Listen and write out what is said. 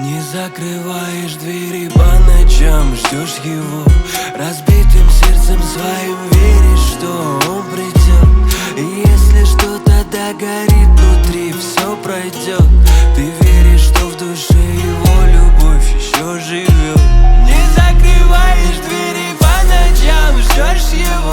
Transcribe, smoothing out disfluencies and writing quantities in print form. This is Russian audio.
Не закрываешь двери по ночам, ждешь его. Разбитым сердцем своим веришь, что он придет. И если что-то догорит внутри, все пройдет. Ты веришь, что в душе его любовь еще живет. Не закрываешь двери по ночам, ждешь его.